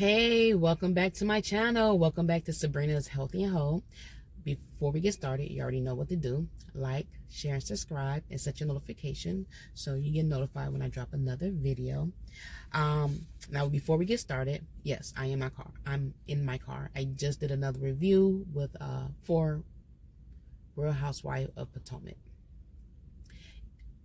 Hey, welcome back to my channel. Welcome back to Sabrina's Healthy and Whole. Before we get started, you already know what to do. Like, share, and subscribe, and set your notification so you get notified when I drop another video. Now, before we get started, yes, I'm in my car. I just did another review with for Real Housewife of Potomac.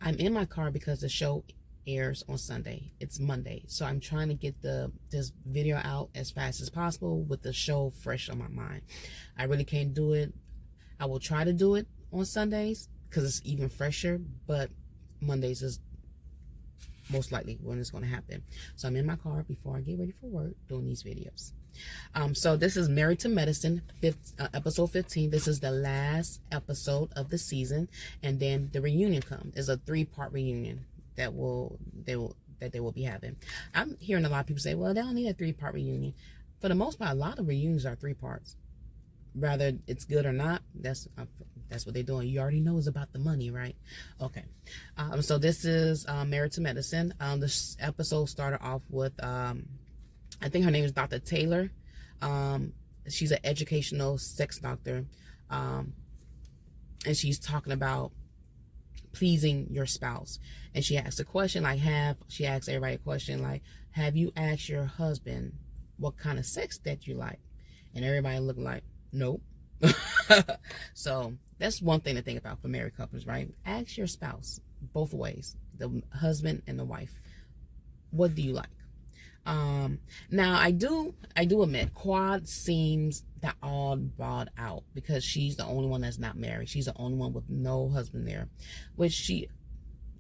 I'm in my car because the show airs on Sunday. It's Monday, so I'm trying to get this video out as fast as possible with the show fresh on my mind. I really can't do it. I will try to do it on Sundays because it's even fresher, but Mondays is most likely when it's going to happen. So I'm in my car before I get ready for work doing these videos. So this is Married to Medicine, episode 15. This is the last episode of the season, and then the reunion comes. It's a 3-part reunion that they will be having. I'm hearing a lot of people say, well, they don't need a 3-part reunion. For the most part, a lot of reunions are 3 parts. Whether it's good or not, that's what they're doing. You already know it's about the money, right? Okay. So this is Married to Medicine. This episode started off with I think her name is Dr. Taylor. She's an educational sex doctor, and she's talking about pleasing your spouse. And she asked a question like, she asked everybody a question like, have you asked your husband what kind of sex that you like? And everybody looked like, nope. So that's one thing to think about for married couples, right? Ask your spouse both ways, the husband and the wife, what do you like? Now I do admit Quad seems that odd brought out because she's the only one that's not married. She's the only one with no husband there, which she,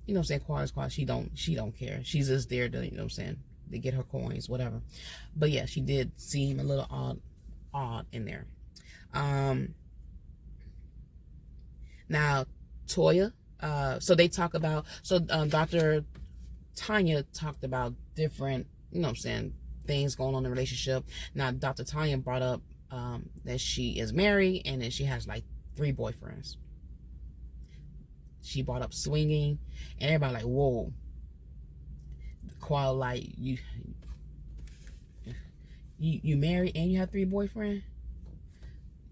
you know what I'm saying, Quad is Quad. She don't care. She's just there to, you know what I'm saying, to get her coins, whatever. But yeah, she did seem a little odd in there. Now Toya, so they talk about, Dr. Tanya talked about different, you know what I'm saying, things going on in the relationship. Now, Dr. Tanya brought up that she is married and that she has like 3 boyfriends. She brought up swinging, and everybody like, whoa. Qual, like, you married and you have 3 boyfriends?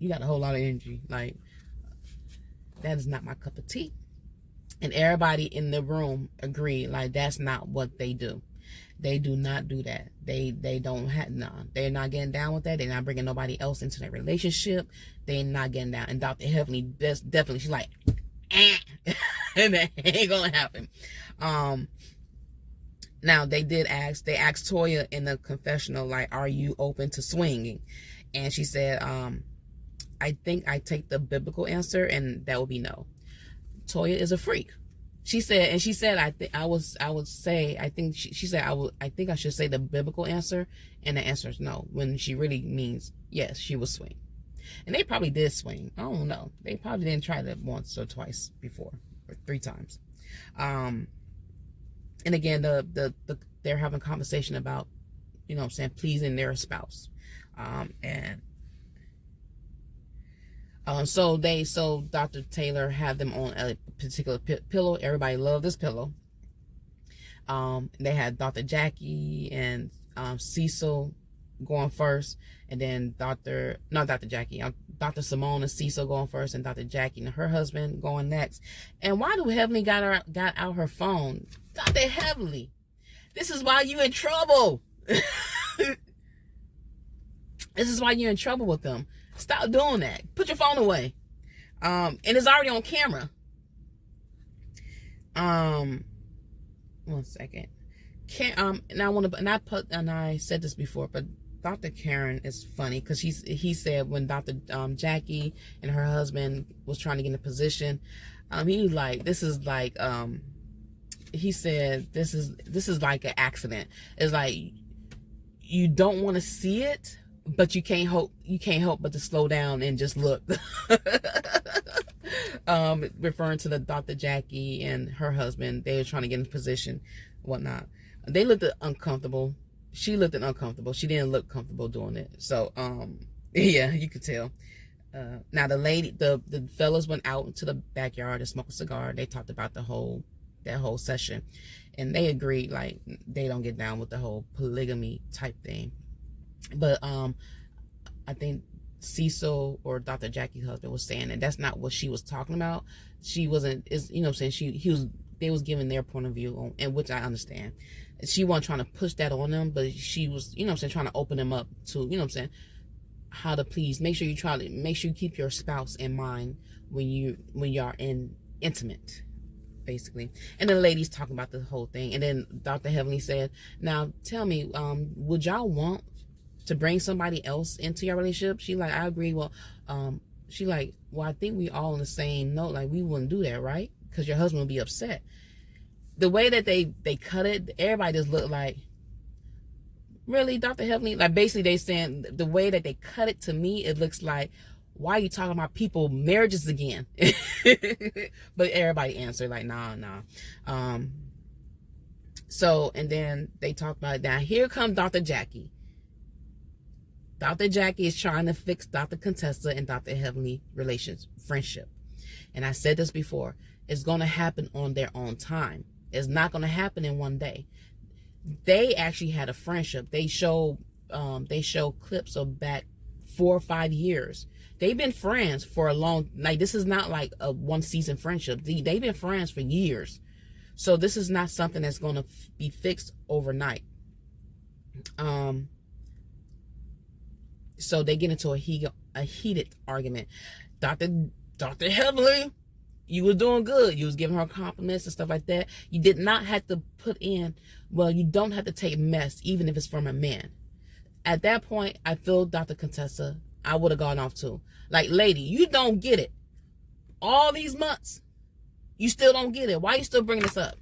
You got a whole lot of energy. Like, that is not my cup of tea. And everybody in the room agreed, like, that's not what they do. They do not do that. They don't have, no, they're not getting down with that. They're not bringing nobody else into their relationship. They're not getting down. And Dr. Heavenly, definitely, she's like, and that ain't gonna happen. Now they asked Toya in the confessional, like, are you open to swinging? And she said, I think I take the biblical answer, and that would be no. Toya is a freak. She said, I think I should say the biblical answer, and the answer is no, when she really means yes, she will swing. And they probably did swing. I don't know. They probably didn't try that once or twice before, or 3 times. And again, they're having a conversation about, you know what I'm saying, pleasing their spouse. So Dr. Taylor had them on a particular pillow. Everybody loved this pillow. They had Dr. Jackie and Cecil going first, and then Dr. Simone and Cecil going first, and Dr. Jackie and her husband going next. And why do Heavenly got out her phone? Dr. Heavenly, this is why you in trouble. This is why you're in trouble with them. Stop doing that. Put your phone away. And it's already on camera. 1 second. And I said this before, but Dr. Karen is funny because he said when Dr. Jackie and her husband was trying to get in a position, he was like, this is like, he said, this is like an accident. It's like, you don't want to see it, but you can't help but to slow down and just look. Referring to the Dr. Jackie and her husband, they were trying to get in position, whatnot. They looked uncomfortable. She looked uncomfortable. She didn't look comfortable doing it. So, yeah, you could tell. Now the fellas went out into the backyard and smoked a cigar. They talked about that whole session, and they agreed like they don't get down with the whole polygamy type thing. But I think Cecil or Dr. Jackie's husband was saying that that's not what she was talking about. She wasn't, is you know what I'm saying, they was giving their point of view on, and which I understand. She wasn't trying to push that on them, but she was, you know what I'm saying, trying to open them up to, you know what I'm saying, how to please. Make sure you keep your spouse in mind when y'all in intimate, basically. And the ladies talking about the whole thing. And then Dr. Heavenly said, now tell me, would y'all want to bring somebody else into your relationship? She like, I agree. Well, she like, well, I think we all on the same note. Like, we wouldn't do that, right? Because your husband would be upset. The way that they cut it, everybody just looked like, really, Dr. Heavenly? Like, basically they saying, the way that they cut it to me, it looks like, why are you talking about people marriages again? But everybody answered like, nah. So, and then they talked about, now here comes Dr. Jackie. Dr. Jackie is trying to fix Dr. Contessa and Dr. Heavenly friendship. And I said this before, it's going to happen on their own time. It's not going to happen in one day. They actually had a friendship. They show clips of back 4 or 5 years. They've been friends for a long, like, this is not like a one season friendship. They've been friends for years. So this is not something that's going to be fixed overnight. So they get into a heated argument. Dr. Heavenly, you was doing good. You was giving her compliments and stuff like that. You did not have to put in, well, you don't have to take mess, even if it's from a man. At that point, I feel Dr. Contessa, I would have gone off too. Like, lady, you don't get it. All these months, you still don't get it. Why are you still bringing this up?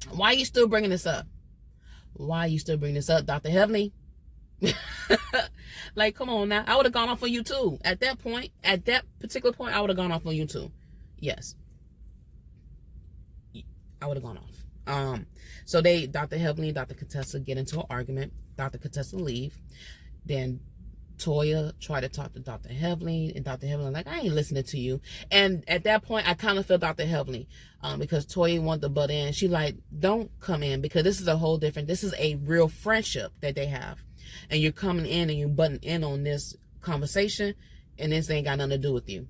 Why are you still bringing this up? Why are you still bringing this up, Dr. Heavenly? Like, come on now. I would have gone off on you too. At that particular point, I would have gone off on you too. Yes. I would have gone off. So Dr. Heavenly and Dr. Contessa get into an argument. Dr. Contessa leave. Then Toya tried to talk to Dr. Heavenly, and Dr. Heavenly like, I ain't listening to you. And at that point, I kind of felt Dr. Heavenly, because Toya wanted to butt in. She like, don't come in, because this is this is a real friendship that they have. And you're coming in and you're butting in on this conversation, and this ain't got nothing to do with you.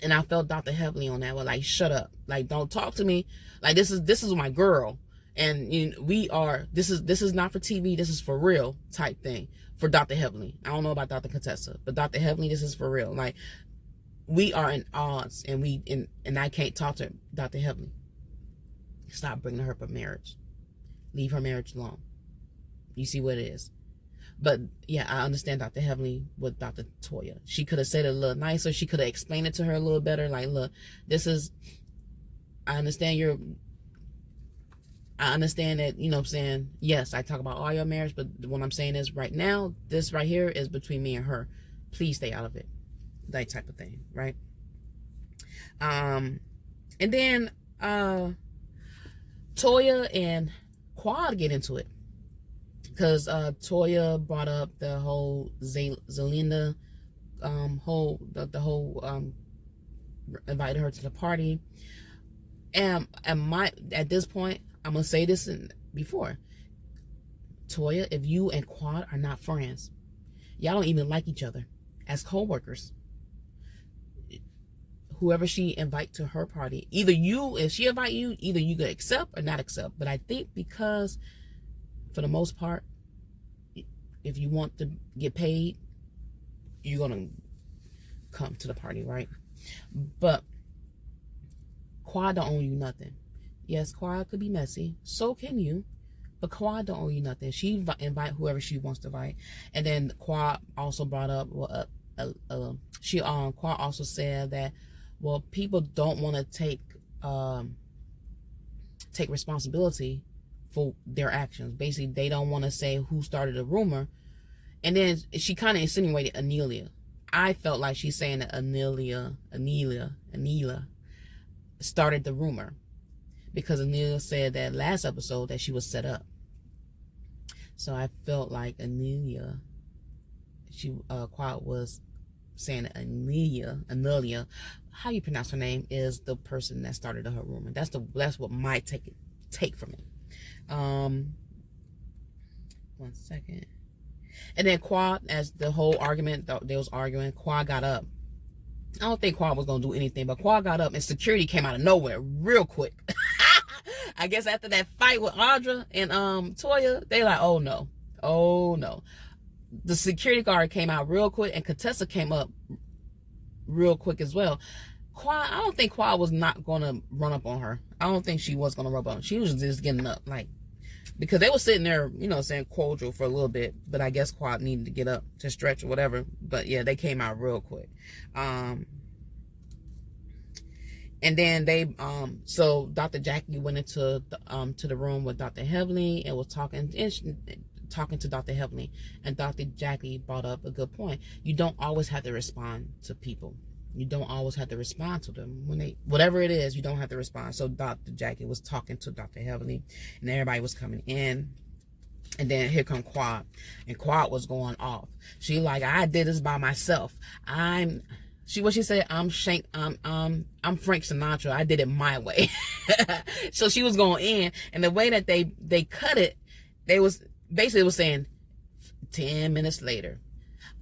And I felt Dr. Heavenly on that. Well, like, shut up. Like, don't talk to me. Like, this is my girl. And this is not for TV. This is for real type thing for Dr. Heavenly. I don't know about Dr. Contessa, but Dr. Heavenly, this is for real. Like, we are in odds, and I can't talk to Dr. Heavenly. Stop bringing her up a marriage. Leave her marriage alone. You see what it is. But yeah, I understand Dr. Heavenly with Dr. Toya. She could have said it a little nicer. She could have explained it to her a little better. Like, look, I understand that, you know what I'm saying, yes, I talk about all your marriage, but what I'm saying is right now, this right here is between me and her. Please stay out of it. That type of thing, right? And then Toya and Quad get into it. Because Toya brought up the whole Zelinda invited her to the party. And at this point, I'm going to say this before. Toya, if you and Quad are not friends, y'all don't even like each other as co-workers. Whoever she invite to her party, if she invite you, either you could accept or not accept. But I think because, for the most part, if you want to get paid, you're going to come to the party, right? But Quad don't owe you nothing. Yes, Quad could be messy. So can you. But Quad don't owe you nothing. She invite whoever she wants to invite. And then Quad also brought up, Quad also said that, well, people don't want to take responsibility for their actions. Basically, they don't want to say who started the rumor. And then she kind of insinuated Anelia. I felt like she's saying that Anelia started the rumor, because Anelia said that last episode that she was set up. So I felt like Anelia, Quad was saying that Anelia, how you pronounce her name, is the person that started her rumor. That's what my take from it. 1 second. And then Quad, as the whole argument, they was arguing, Quad got up. I don't think Quad was going to do anything, but Quad got up and security came out of nowhere real quick. I guess after that fight with Audra and Toya, they like, oh no. The security guard came out real quick, and Contessa came up real quick as well. Quad, I don't think Quad was not going to run up on her. I don't think she was going to run up on her. She was just getting up, like, because they were sitting there, saying cordial for a little bit, but I guess Quad needed to get up to stretch or whatever. But yeah, they came out real quick. And then they, so Dr. Jackie went into to the room with Dr. Heavenly and was talking to Dr. Heavenly, and Dr. Jackie brought up a good point. You don't always have to respond to people. You don't always have to respond to them when they, whatever it is, you don't have to respond. So Dr. Jackie was talking to Dr. Heavenly, and everybody was coming in. And then here come Quad, and Quad was going off. She like, I did this by myself. What she said, I'm Frank Sinatra. I did it my way. So she was going in, and the way that they cut it, they was basically was saying 10 minutes later,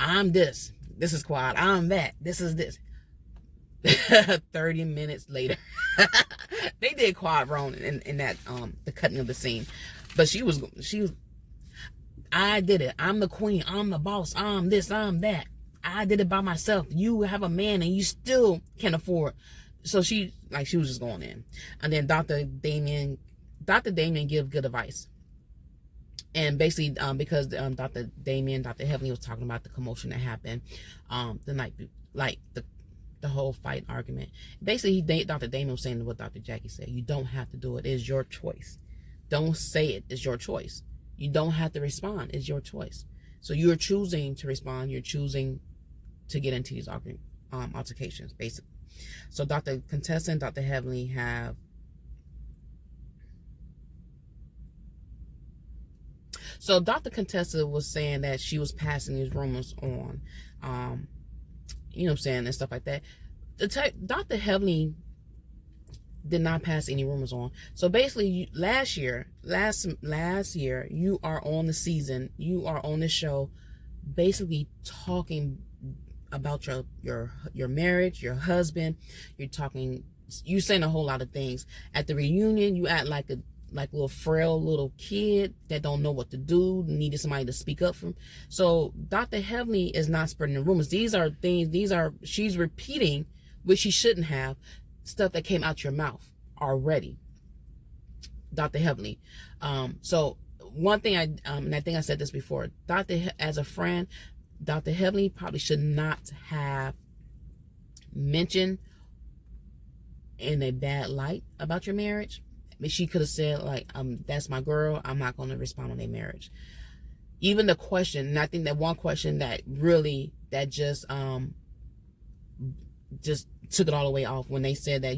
I'm this is Quad, I'm that, this is this. 30 minutes later. They did Quad wrong in that the cutting of the scene. But she was I did it. I'm the queen. I'm the boss. I'm this. I'm that. I did it by myself. You have a man and you still can't afford. So she was just going in. And then Dr. Damien give good advice. And basically, because Dr. Heavenly was talking about the commotion that happened the night, like the whole fight argument. Basically, Dr. Damien was saying what Dr. Jackie said. You don't have to do it. It's your choice. Don't say it. It's your choice. You don't have to respond. It's your choice. So you're choosing to respond. You're choosing to get into these altercations, basically. So Dr. Contessa and Dr. Heavenly have... So Dr. Contessa was saying that she was passing these rumors on, and stuff like that. Dr. Heavenly did not pass any rumors on. So basically, last year, you are on the season, you are on the show, basically talking about your marriage, your husband. You saying a whole lot of things. At the reunion, you act like a little frail little kid that don't know what to do, needed somebody to speak up for him. So Dr. Heavenly is not spreading the rumors. She's repeating, which she shouldn't have, stuff that came out your mouth already. Dr. Heavenly. So one thing and I think I said this before, as a friend, Dr. Heavenly probably should not have mentioned in a bad light about your marriage. She could have said, like, that's my girl, I'm not going to respond on their marriage. Even the question, and I think that one question that just took it all the way off when they said that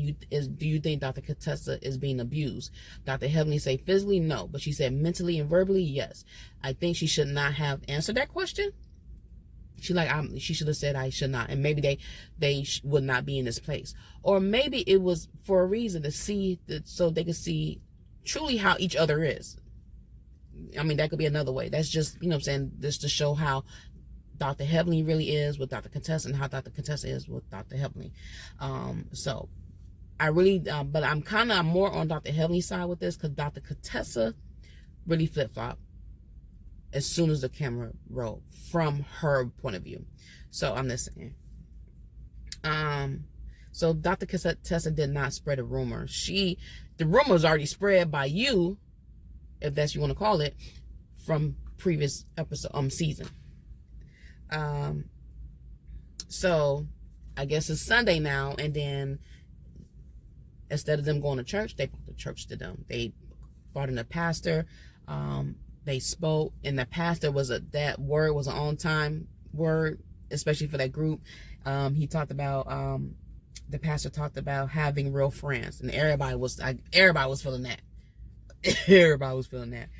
do you think Dr. Contessa is being abused? Dr. Heavenly said physically, no, but she said mentally and verbally, yes. I think she should not have answered that question. She should have said I should not, and maybe they would not be in this place, or maybe it was for a reason to see so they could see truly how each other is. I mean, that could be another way. That's just just to show how Dr. Heavenly really is with Dr. Contessa and how Dr. Contessa is with Dr. Heavenly. So I really, but I'm more on Dr. Heavenly's side with this, because Dr. Contessa really flip-flop as soon as the camera rolled from her point of view. So I'm just saying. So Dr. Contessa did not spread a rumor. The rumor was already spread by you, if that's what you want to call it, from previous season. So I guess it's Sunday now, and then instead of them going to church, they brought the church to them. They brought in a pastor. They spoke, and the pastor that word was an on-time word, especially for that group. He talked about the pastor talked about having real friends, and everybody was feeling that. Everybody was feeling that.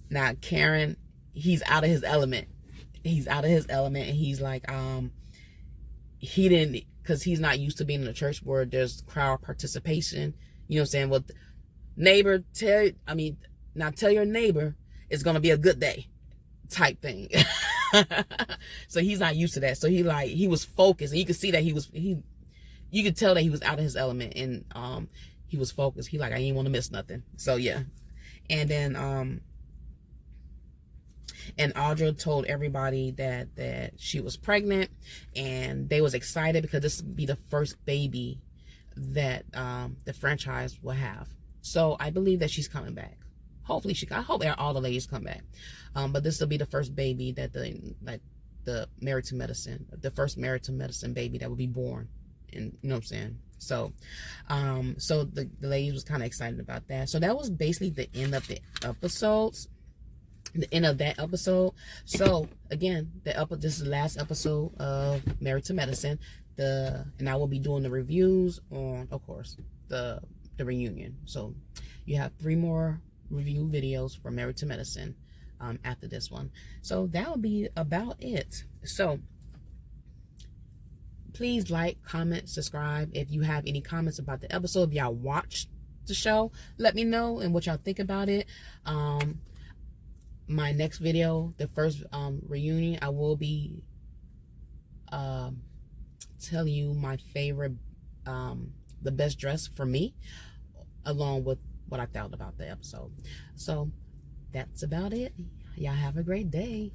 Now Karen, he's out of his element. And he's like, he didn't, because he's not used to being in a church where there's crowd participation. You know what I'm saying? Well, neighbor, tell your neighbor it's gonna be a good day. type thing. So he's not used to that. So he was focused, and you could see that you could tell that he was out of his element, and he was focused. He like, I didn't want to miss nothing. So yeah. And then and Audra told everybody that she was pregnant, and they was excited because this would be the first baby that the franchise will have. So I believe that she's coming back. Hopefully I hope all the ladies come back. But this will be the first baby that the Married to Medicine, the first Married to Medicine baby that will be born. And you know what I'm saying? So so the ladies was kind of excited about that. So that was basically the end of the episodes. The end of that episode. So again, this is the last episode of Married to Medicine. And I will be doing the reviews on, of course, the reunion. So you have 3 more review videos for Married to Medicine after this one. So that will be about it. So please like, comment, subscribe. If you have any comments about the episode, if y'all watched the show, let me know and what y'all think about it. My next video, the first reunion, I will be telling you my favorite, the best dress for me, along with what I thought about the episode. So that's about it. Y'all have a great day.